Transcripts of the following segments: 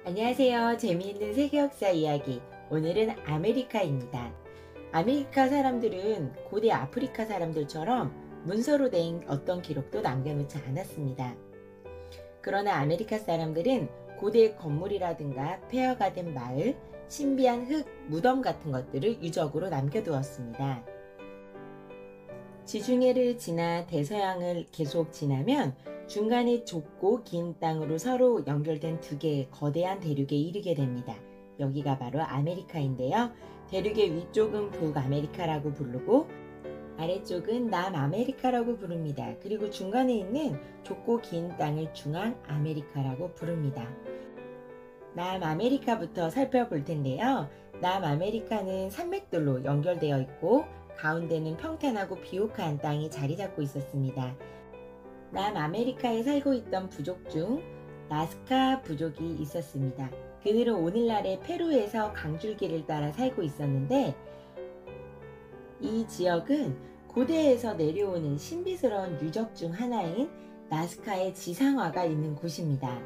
안녕하세요. 재미있는 세계 역사 이야기. 오늘은 아메리카입니다. 아메리카 사람들은 고대 아프리카 사람들처럼 문서로 된 어떤 기록도 남겨놓지 않았습니다. 그러나 아메리카 사람들은 고대 건물이라든가 폐허가 된 마을, 신비한 흙, 무덤 같은 것들을 유적으로 남겨두었습니다. 지중해를 지나 대서양을 계속 지나면 중간에 좁고 긴 땅으로 서로 연결된 두 개의 거대한 대륙에 이르게 됩니다. 여기가 바로 아메리카인데요. 대륙의 위쪽은 북아메리카라고 부르고 아래쪽은 남아메리카라고 부릅니다. 그리고 중간에 있는 좁고 긴 땅을 중앙아메리카라고 부릅니다. 남아메리카부터 살펴볼 텐데요. 남아메리카는 산맥들로 연결되어 있고 가운데는 평탄하고 비옥한 땅이 자리 잡고 있었습니다. 남아메리카에 살고 있던 부족 중 나스카 부족이 있었습니다. 그들은 오늘날의 페루에서 강줄기를 따라 살고 있었는데 이 지역은 고대에서 내려오는 신비스러운 유적 중 하나인 나스카의 지상화가 있는 곳입니다.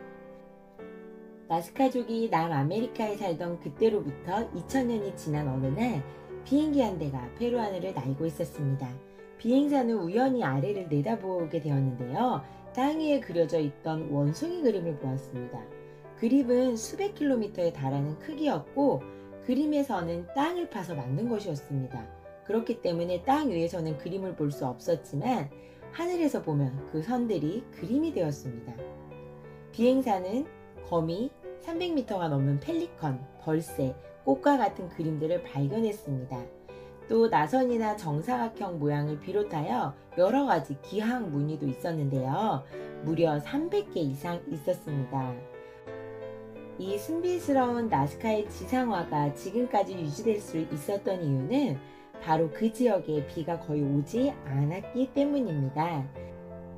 나스카족이 남아메리카에 살던 그때로부터 2000년이 지난 어느 날 비행기 한 대가 페루 하늘을 날고 있었습니다. 비행사는 우연히 아래를 내다보게 되었는데요. 땅 위에 그려져 있던 원숭이 그림을 보았습니다. 그림은 수백 킬로미터에 달하는 크기였고 그림에서는 땅을 파서 만든 것이었습니다. 그렇기 때문에 땅 위에서는 그림을 볼 수 없었지만 하늘에서 보면 그 선들이 그림이 되었습니다. 비행사는 거미, 300m가 넘는 펠리컨, 벌새, 꽃과 같은 그림들을 발견했습니다. 또 나선이나 정사각형 모양을 비롯하여 여러가지 기항 무늬도 있었는데요. 무려 300개 이상 있었습니다. 이 신비스러운 나스카의 지상화가 지금까지 유지될 수 있었던 이유는 바로 그 지역에 비가 거의 오지 않았기 때문입니다.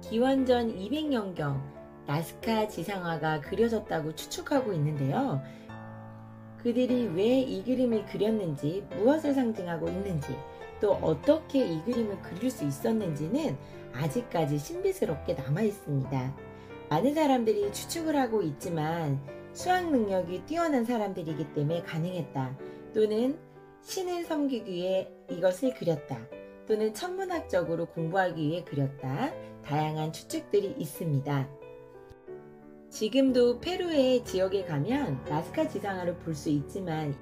기원전 200년경 나스카 지상화가 그려졌다고 추측하고 있는데요. 그들이 왜 이 그림을 그렸는지, 무엇을 상징하고 있는지, 또 어떻게 이 그림을 그릴 수 있었는지는 아직까지 신비스럽게 남아 있습니다. 많은 사람들이 추측을 하고 있지만 수학 능력이 뛰어난 사람들이기 때문에 가능했다. 또는 신을 섬기기 위해 이것을 그렸다. 또는 천문학적으로 공부하기 위해 그렸다. 다양한 추측들이 있습니다. 지금도 페루의 지역에 가면 나스카 지상화를 볼 수 있지만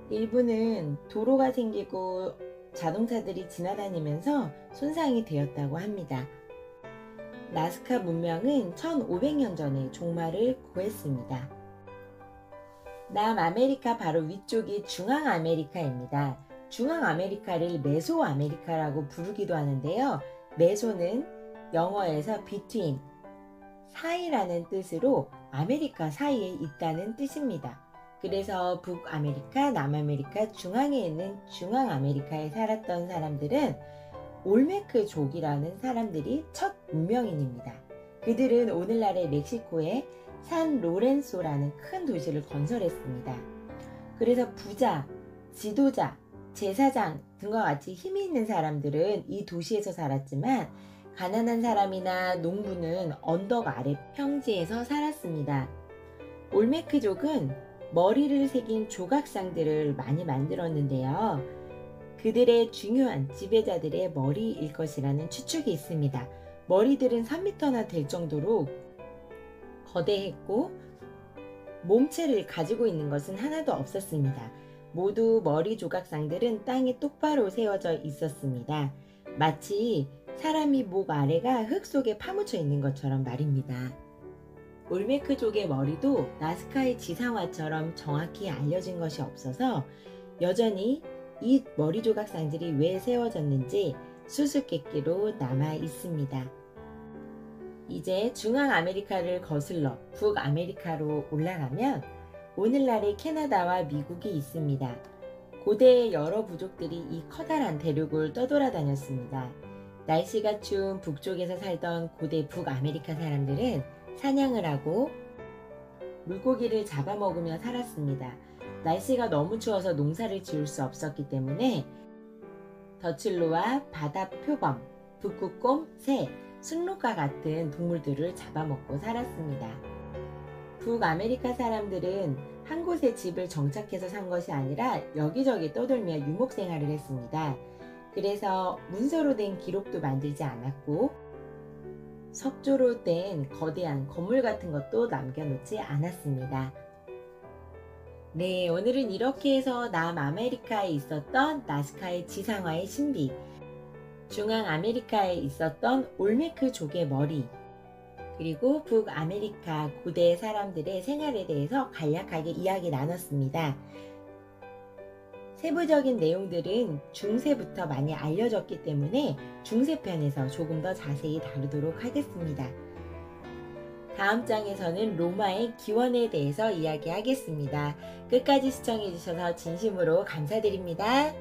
일부는 도로가 생기고 자동차들이 지나다니면서 손상이 되었다고 합니다. 나스카 문명은 1500년 전에 종말을 고했습니다. 남아메리카 바로 위쪽이 중앙아메리카입니다. 중앙아메리카를 메소아메리카라고 부르기도 하는데요. 메소는 영어에서 between, 사이라는 뜻으로 아메리카 사이에 있다는 뜻입니다. 그래서 북아메리카, 남아메리카 중앙에 있는 중앙아메리카에 살았던 사람들은 올메크족이라는 사람들이 첫 문명인입니다. 그들은 오늘날의 멕시코의 산 로렌소라는 큰 도시를 건설했습니다. 그래서 부자, 지도자, 제사장 등과 같이 힘이 있는 사람들은 이 도시에서 살았지만 가난한 사람이나 농부는 언덕 아래 평지에서 살았습니다. 올메크족은 머리를 새긴 조각상들을 많이 만들었는데요. 그들의 중요한 지배자들의 머리일 것이라는 추측이 있습니다. 머리들은 3m나 될 정도로 거대했고 몸체를 가지고 있는 것은 하나도 없었습니다. 모두 머리 조각상들은 땅에 똑바로 세워져 있었습니다. 마치 사람이 목 아래가 흙 속에 파묻혀 있는 것처럼 말입니다. 올메크족의 머리도 나스카의 지상화처럼 정확히 알려진 것이 없어서 여전히 이 머리 조각상들이 왜 세워졌는지 수수께끼로 남아 있습니다. 이제 중앙아메리카를 거슬러 북아메리카로 올라가면 오늘날의 캐나다와 미국이 있습니다. 고대의 여러 부족들이 이 커다란 대륙을 떠돌아다녔습니다. 날씨가 추운 북쪽에서 살던 고대 북아메리카 사람들은 사냥을 하고 물고기를 잡아먹으며 살았습니다. 날씨가 너무 추워서 농사를 지을 수 없었기 때문에 덫을로와 바다 표범, 북극곰, 새, 순록과 같은 동물들을 잡아먹고 살았습니다. 북아메리카 사람들은 한 곳에 집을 정착해서 산 것이 아니라 여기저기 떠돌며 유목 생활을 했습니다. 그래서 문서로 된 기록도 만들지 않았고 석조로 된 거대한 건물 같은 것도 남겨놓지 않았습니다. 네, 오늘은 이렇게 해서 남아메리카에 있었던 나스카의 지상화의 신비, 중앙아메리카에 있었던 올메크족의 머리, 그리고 북아메리카 고대 사람들의 생활에 대해서 간략하게 이야기 나눴습니다. 세부적인 내용들은 중세부터 많이 알려졌기 때문에 중세편에서 조금 더 자세히 다루도록 하겠습니다. 다음 장에서는 로마의 기원에 대해서 이야기하겠습니다. 끝까지 시청해주셔서 진심으로 감사드립니다.